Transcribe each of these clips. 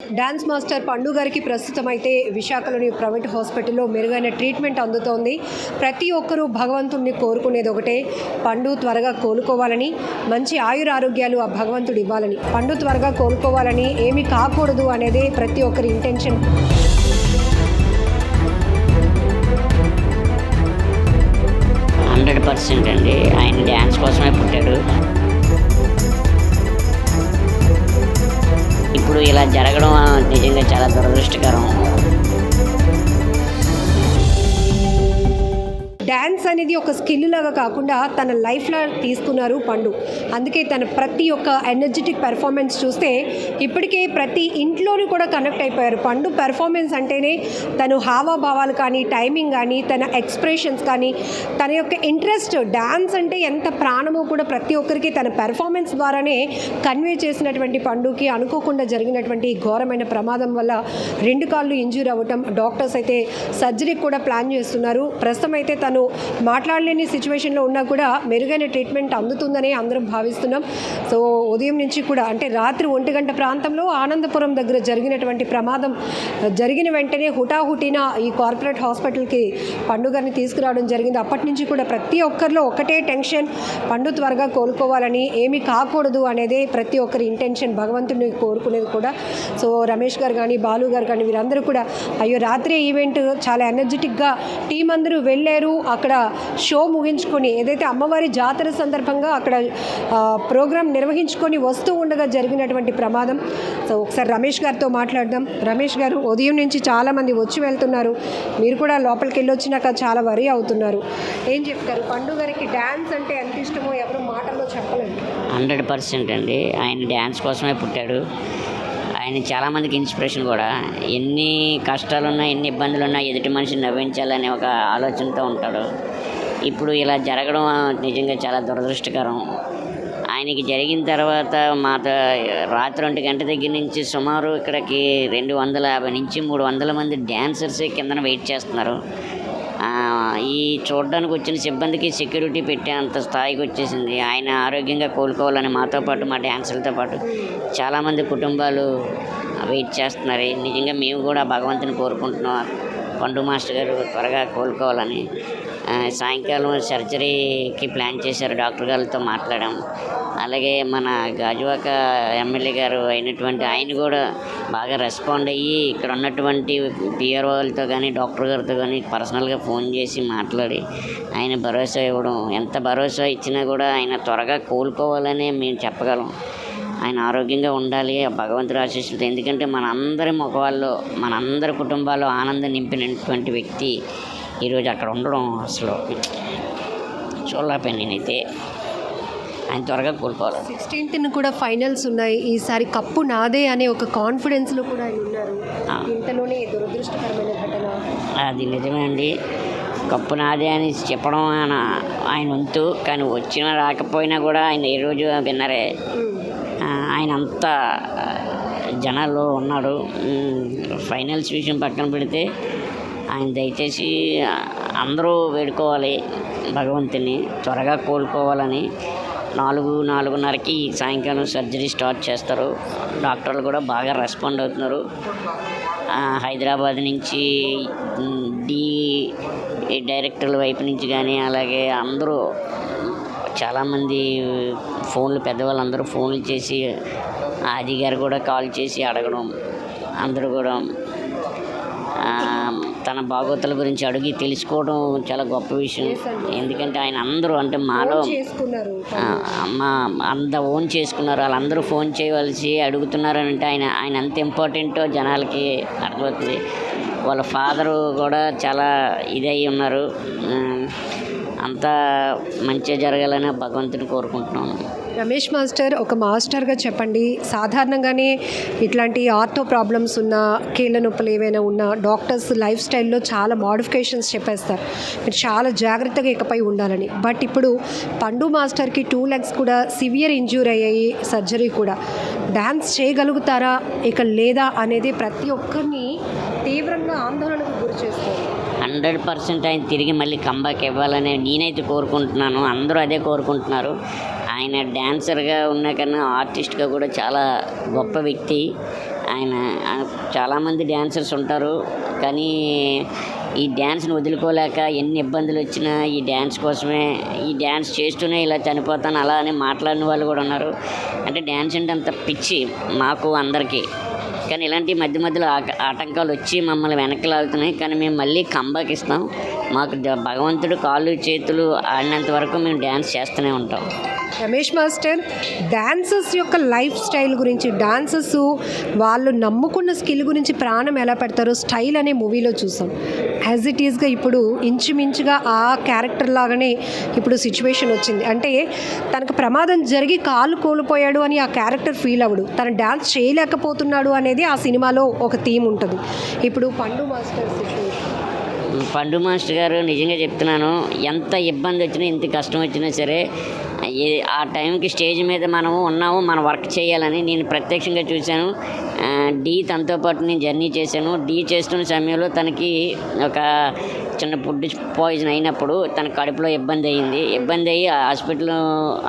Dance master పండు గారికి ప్రస్తుతం అయితే విశాఖలోని ప్రైవేట్ హాస్పిటల్లో మెరుగైన ట్రీట్మెంట్ అందుతోంది. ప్రతి ఒక్కరూ భగవంతుడిని కోరుకునేది ఒకటే, పండు త్వరగా కోలుకోవాలని, మంచి ఆయురారోగ్యాలు ఆ భగవంతుడు ఇవ్వాలని. పండు త్వరగా కోలుకోవాలని, ఏమీ కాకూడదు అనేదే ప్రతి ఒక్కరి ఇంటెన్షన్. అండి. ఆయన డ్యాన్స్ కోసమే పుట్టాడు. ఇప్పుడు ఇలా జరగడం నిజంగా చాలా దురదృష్టకరం. డ్యాన్స్ అనేది ఒక స్కిల్ లాగా కాకుండా తన లైఫ్లో తీసుకున్నారు పండు. అందుకే తన ప్రతి ఒక్క ఎనర్జెటిక్ పెర్ఫార్మెన్స్ చూస్తే ఇప్పటికే ప్రతి ఇంట్లోనూ కూడా కనెక్ట్ అయిపోయారు. పండు పెర్ఫార్మెన్స్ అంటేనే తను హావభావాలు కానీ, టైమింగ్ కానీ, తన ఎక్స్ప్రెషన్స్ కానీ, తన యొక్క ఇంట్రెస్ట్, డ్యాన్స్ అంటే ఎంత ప్రాణమో కూడా ప్రతి ఒక్కరికి తన పెర్ఫార్మెన్స్ ద్వారానే కన్వే చేసినటువంటి పండుకి అనుకోకుండా జరిగినటువంటి ఘోరమైన ప్రమాదం వల్ల 2 కాళ్ళు ఇంజ్యూర్ అవ్వటం, డాక్టర్స్ అయితే సర్జరీ కూడా ప్లాన్ చేస్తున్నారు. ప్రస్తుతం అయితే తను మాట్లాడలేని సిచ్యువేషన్లో ఉన్నా కూడా మెరుగైన ట్రీట్మెంట్ అందుతుందని అందరం భావిస్తున్నాం. సో ఉదయం నుంచి కూడా అంటే రాత్రి 1 గంట ప్రాంతంలో ఆనందపురం దగ్గర జరిగినటువంటి ప్రమాదం జరిగిన వెంటనే హుటాహుటిన ఈ కార్పొరేట్ హాస్పిటల్కి పండు గారిని తీసుకురావడం జరిగింది. అప్పటి నుంచి కూడా ప్రతి ఒక్కరిలో ఒకటే టెన్షన్, పండు త్వరగా కోలుకోవాలని, ఏమీ కాకూడదు అనేదే ప్రతి ఒక్కరి ఇంటెన్షన్, భగవంతుడిని కోరుకునేది కూడా. సో రమేష్ గారు కానీ, బాలు గారు కానీ వీరందరూ కూడా అయ్యో రాత్రి ఈవెంట్ చాలా ఎనర్జెటిక్గా టీం అందరూ వెళ్ళారు. అక్కడ షో ముగించుకొని ఏదైతే అమ్మవారి జాతర సందర్భంగా అక్కడ ప్రోగ్రాం నిర్వహించుకొని వస్తూ ఉండగా జరిగినటువంటి ప్రమాదం. సో ఒకసారి రమేష్ గారితో మాట్లాడదాం. రమేష్ గారు, ఉదయం నుంచి చాలామంది వచ్చి వెళ్తున్నారు, మీరు కూడా లోపలికి వెళ్ళి వచ్చినాక చాలా వరి అవుతున్నారు, ఏం చెప్తారు? పండు గారికి డ్యాన్స్ అంటే ఎంత ఇష్టమో ఎవరు మాటల్లో చెప్పలేదు. 100% అండి. ఆయన డ్యాన్స్ కోసమే పుట్టాడు. ఆయన చాలామందికి ఇన్స్పిరేషన్ కూడా. ఎన్ని కష్టాలున్నా, ఎన్ని ఇబ్బందులున్నా ఎదుటి మనిషిని నవ్వించాలనే ఒక ఆలోచనతో ఉంటాడు. ఇప్పుడు ఇలా జరగడం నిజంగా చాలా దురదృష్టకరం. ఆయనకి జరిగిన తర్వాత రాత్రి 1 గంట దగ్గర నుంచి సుమారు ఇక్కడికి 250 నుంచి 300 మంది డ్యాన్సర్సే కిందన వెయిట్ చేస్తున్నారు. ఈ చూడడానికి వచ్చిన సిబ్బందికి సెక్యూరిటీ పెట్టే అంత స్థాయికి వచ్చేసింది. ఆయన ఆరోగ్యంగా కోలుకోవాలని మాతో పాటు, మా డ్యాన్సర్లతో పాటు చాలామంది కుటుంబాలు వెయిట్ చేస్తున్నారు. నిజంగా మేము కూడా భగవంతుని కోరుకుంటున్నాం, పండు మాస్టర్ గారు త్వరగా కోలుకోవాలని. సాయంకాలం సర్జరీకి ప్లాన్ చేశారు, డాక్టర్ గారితో మాట్లాడాం. అలాగే మన గాజువాక ఎమ్మెల్యే గారు అయినటువంటి ఆయన కూడా బాగా రెస్పాండ్ అయ్యి ఇక్కడ ఉన్నటువంటి పిఆర్ఓ వాళ్ళతో కానీ, డాక్టర్ గారితో కానీ పర్సనల్గా ఫోన్ చేసి మాట్లాడి ఆయన భరోసా ఇవ్వడం. ఎంత భరోసా ఇచ్చినా కూడా ఆయన త్వరగా కోలుకోవాలనే మేము చెప్పగలం. ఆయన ఆరోగ్యంగా ఉండాలి ఆ భగవంతుడి ఆశీస్సులతో. ఎందుకంటే మనందరి ముఖాల్లో, మనందరి కుటుంబాల్లో ఆనందం నింపినటువంటి వ్యక్తి ఈరోజు అక్కడ ఉండడం అసలు చూడలేకపోయాను నేనైతే. ఆయన త్వరగా కోలుకోవాలి. 16th కూడా ఫైనల్స్ ఉన్నాయి. ఈసారి కప్పు నాదే అనే ఒక కాన్ఫిడెన్స్లో కూడా ఆయన ఉన్నారు. ఇంతలోనే దురదృష్టకరమైన ఘటన. అది నిజమే అండి. కప్పు నాదే అని చెప్పడం ఆయన వంతు, కానీ వచ్చినా రాకపోయినా కూడా ఆయన ఈ రోజు విన్నరే. ఆయన అంతా జనాల్లో ఉన్నాడు. ఫైనల్స్ విషయం పక్కన పెడితే ఆయన దయచేసి అందరూ వేడుకోవాలి భగవంతుని త్వరగా కోలుకోవాలని. 4:30కి సాయంకాలం సర్జరీ స్టార్ట్ చేస్తారు. డాక్టర్లు కూడా బాగా రెస్పాండ్ అవుతున్నారు. హైదరాబాద్ నుంచి డైరెక్టర్ల వైపు నుంచి కానీ, అలాగే అందరూ చాలామంది ఫోన్లు, పెద్దవాళ్ళందరూ ఫోన్లు చేసి, ఆది గారు కూడా కాల్ చేసి అడగడం, అందరూ కూడా తన బాగోతుల గురించి అడిగి తెలుసుకోవడం చాలా గొప్ప విషయం. ఎందుకంటే ఆయన అందరూ అంటే మాలో అంత ఓన్ చేసుకున్నారు. వాళ్ళందరూ ఫోన్ చేయవలసి అడుగుతున్నారు అంటే ఆయన ఎంత ఇంపార్టెంటో జనాలకి అర్థమవుతుంది. వాళ్ళ ఫాదరు కూడా చాలా ఇదై ఉన్నారు. అంతా మంచిగా జరగాలని భగవంతుని కోరుకుంటున్నాను. రమేష్ మాస్టర్, ఒక మాస్టర్గా చెప్పండి, సాధారణంగానే ఇట్లాంటి ఆర్థో ప్రాబ్లమ్స్ ఉన్నా, కీళ్ళ నొప్పులు ఏవైనా ఉన్నా డాక్టర్స్ లైఫ్ స్టైల్లో చాలా మోడిఫికేషన్స్ చెప్పేస్తారు, మీరు చాలా జాగ్రత్తగా ఇకపై ఉండాలని. బట్ ఇప్పుడు పండు మాస్టర్కి 2 legs కూడా సివియర్ ఇంజ్యూర్ అయ్యాయి, సర్జరీ కూడా. డ్యాన్స్ చేయగలుగుతారా ఇక లేదా అనేది ప్రతి ఒక్కరిని తీవ్రంగా ఆందోళనకు గురి చేస్తారు. 100% ఆయన తిరిగి మళ్ళీ కంబ్యాక్ ఇవ్వాలని నేనైతే కోరుకుంటున్నాను. అందరూ అదే కోరుకుంటున్నారు. ఆయన డ్యాన్సర్గా ఉన్న కన్నా ఆర్టిస్ట్గా కూడా చాలా గొప్ప వ్యక్తి. ఆయన చాలామంది డ్యాన్సర్స్ ఉంటారు, కానీ ఈ డ్యాన్స్ని వదులుకోలేక ఎన్ని ఇబ్బందులు వచ్చినా ఈ డ్యాన్స్ కోసమే, ఈ డ్యాన్స్ చేస్తూనే ఇలా చనిపోతాను అలా అని మాట్లాడిన వాళ్ళు కూడా ఉన్నారు. అంటే డ్యాన్స్ అంటే అంత పిచ్చి మాకు అందరికీ. కానీ ఇలాంటి మధ్య మధ్యలో ఆటంకాలు వచ్చి మమ్మల్ని వెనక్కి లాగుతున్నాయి. కానీ మేము మళ్ళీ కంబ్యాక్ ఇస్తాం. మాకు భగవంతుడు కాళ్ళు చేతులు ఆడినంత వరకు మేము డ్యాన్స్ చేస్తూనే ఉంటాం. రమేష్ మాస్టర్, డాన్సర్స్ యొక్క లైఫ్ స్టైల్ గురించి, డాన్సర్స్ వాళ్ళు నమ్ముకున్న స్కిల్ గురించి ప్రాణం ఎలా పెడతారో స్టైల్ అనే మూవీలో చూసాం. యాజ్ ఇట్ ఈస్గా ఇప్పుడు ఇంచుమించుగా ఆ క్యారెక్టర్ లాగానే ఇప్పుడు సిచ్యువేషన్ వచ్చింది. అంటే తనకు ప్రమాదం జరిగి కాలు కోల్పోయాడు అని ఆ క్యారెక్టర్ ఫీల్ అవ్వడు, తను డాన్స్ చేయలేకపోతున్నాడు అనేది ఆ సినిమాలో ఒక థీమ్ ఉంటుంది. ఇప్పుడు పండు మాస్టర్ సిచ్యువేషన్, పండు మాస్టర్ గారు నిజంగా చెప్తున్నాను, ఎంత ఇబ్బంది వచ్చినా ఎంత కష్టం వచ్చినా సరే ఆ టైంకి స్టేజ్ మీద మనము ఉన్నాము, మన వర్క్ చేయాలని నేను ప్రత్యక్షంగా చూశాను. తనతో పాటు నేను జర్నీ చేశాను. చేస్తున్న సమయంలో తనకి ఒక చిన్న ఫుడ్ పాయిజన్ అయినప్పుడు తన కడుపులో ఇబ్బంది అయ్యి హాస్పిటల్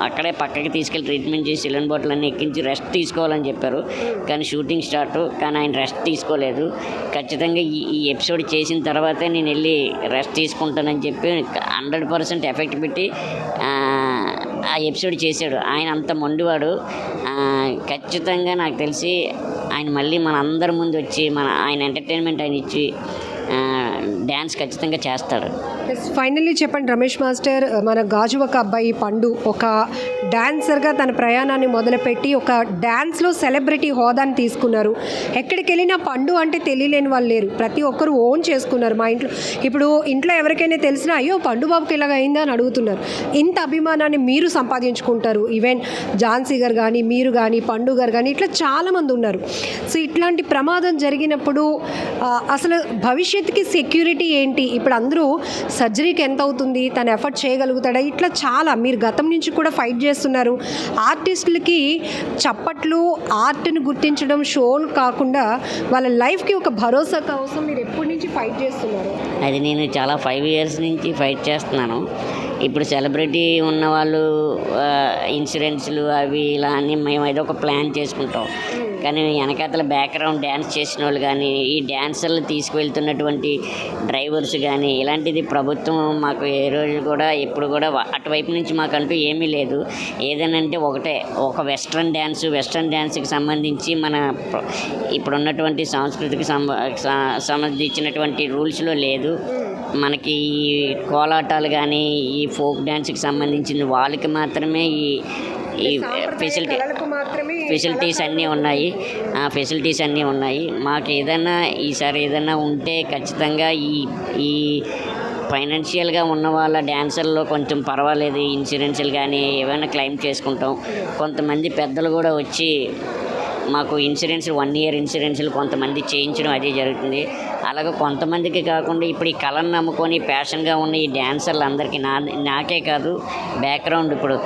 అక్కడే పక్కకి తీసుకెళ్ళి ట్రీట్మెంట్ చేసి సిలిండర్ బాటిల్ అన్నీ ఎక్కించి రెస్ట్ తీసుకోవాలని చెప్పారు. కానీ షూటింగ్ స్టార్ట్, కానీ ఆయన రెస్ట్ తీసుకోలేదు. ఖచ్చితంగా ఈ ఎపిసోడ్ చేసిన తర్వాతే నేను వెళ్ళి రెస్ట్ తీసుకుంటానని చెప్పి 100% ఎఫెక్ట్ పెట్టి ఆ ఎపిసోడ్ చేశాడు. ఆయన అంత మొండివాడు. ఖచ్చితంగా నాకు తెలిసి ఆయన మళ్ళీ మన అందరి ముందు వచ్చి ఆయన ఎంటర్టైన్మెంట్ ఆయన ఇచ్చి డ్యాన్స్ ఖచ్చితంగా చేస్తాడు. ఫైనల్లీ చెప్పండి రమేష్ మాస్టర్, మన గాజువాక అబ్బాయి పండు ఒక డాన్సర్గా తన ప్రయాణాన్ని మొదలుపెట్టి ఒక డ్యాన్స్లో సెలబ్రిటీ హోదాని తీసుకున్నారు. ఎక్కడికి వెళ్ళినా పండు అంటే తెలియలేని వాళ్ళు లేరు, ప్రతి ఒక్కరు ఓన్ చేసుకున్నారు. మా ఇంట్లో ఎవరికైనా తెలిసినా అయ్యో పండు బాబుకి ఇలాగ అయిందా అని అడుగుతున్నారు. ఇంత అభిమానాన్ని మీరు సంపాదించుకుంటారు. ఈవెన్ ఝాన్సీ గారు కానీ, మీరు కానీ, పండు గారు కానీ, ఇట్లా చాలామంది ఉన్నారు. సో ఇట్లాంటి ప్రమాదం జరిగినప్పుడు అసలు భవిష్యత్తుకి సెక్యూరిటీ ఏంటి? ఇప్పుడు అందరూ సర్జరీకి ఎంత అవుతుంది, తను ఎఫర్ట్ చేయగలుగుతాడా, ఇట్లా చాలా మీరు గతం నుంచి కూడా ఫైట్ చేస్తున్నారు. ఆర్టిస్టులకి చప్పట్లు, ఆర్ట్ని గుర్తించడం, షోలు కాకుండా వాళ్ళ లైఫ్కి ఒక భరోసా కోసం మీరు ఎప్పటి నుంచి ఫైట్ చేస్తున్నారు? అది నేను చాలా 5 years నుంచి ఫైట్ చేస్తున్నాను. ఇప్పుడు సెలబ్రిటీ ఉన్నవాళ్ళు ఇన్సూరెన్స్లు అవి ఇలా అని మేము ఏదో ఒక ప్లాన్ చేసుకుంటాం. కానీ వెనకాతల బ్యాక్గ్రౌండ్ డ్యాన్స్ చేసిన వాళ్ళు కానీ, ఈ డ్యాన్సర్లు తీసుకువెళ్తున్నటువంటి డ్రైవర్స్ కానీ, ఇలాంటిది ప్రభుత్వం మాకు ఏ రోజు కూడా ఎప్పుడు కూడా అటువైపు నుంచి మాకంటూ ఏమీ లేదు. ఏదనంటే ఒకటే, ఒక వెస్ట్రన్ డ్యాన్స్కి సంబంధించి మన ఇప్పుడున్నటువంటి సంస్కృతికి సంబంధించినటువంటి రూల్స్లో లేదు. మనకి ఈ కోలాటాలు కానీ, ఈ ఫోక్ డ్యాన్స్కి సంబంధించిన వాళ్ళకి మాత్రమే ఈ ఫెసిలిటీస్ అన్నీ ఉన్నాయి. మాకు ఏదైనా ఈసారి ఏదైనా ఉంటే ఖచ్చితంగా ఈ ఫైనాన్షియల్గా ఉన్న వాళ్ళ డ్యాన్సర్లో కొంచెం పర్వాలేదు, ఇన్సూరెన్స్లు కానీ ఏమైనా క్లెయిమ్ చేసుకుంటాం. కొంతమంది పెద్దలు కూడా వచ్చి మాకు 1 year ఇన్సూరెన్స్లు కొంతమంది చేయించడం అది జరుగుతుంది. అలాగే కొంతమందికి కాకుండా ఇప్పుడు ఈ కళను నమ్ముకొని ప్యాషన్గా ఉన్న ఈ డ్యాన్సర్లు అందరికీ నాకే కాదు, బ్యాక్గ్రౌండ్ ఇప్పుడు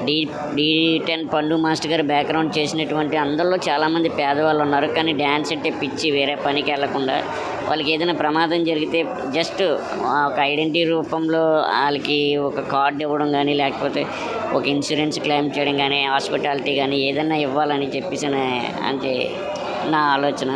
D10 పండు మాస్టర్ గారు బ్యాక్గ్రౌండ్ చేసినటువంటి అందరిలో చాలామంది పేదవాళ్ళు ఉన్నారు. కానీ డ్యాన్స్ అంటే పిచ్చి, వేరే పనికి వెళ్లకుండా వాళ్ళకి ఏదైనా ప్రమాదం జరిగితే జస్ట్ ఒక ఐడెంటిటీ రూపంలో వాళ్ళకి ఒక కార్డు ఇవ్వడం కానీ, లేకపోతే ఒక ఇన్సూరెన్స్ క్లెయిమ్ చేయడం కానీ, హాస్పిటాలిటీ కానీ ఏదైనా ఇవ్వాలని చెప్పేసి అంటే నా ఆలోచన.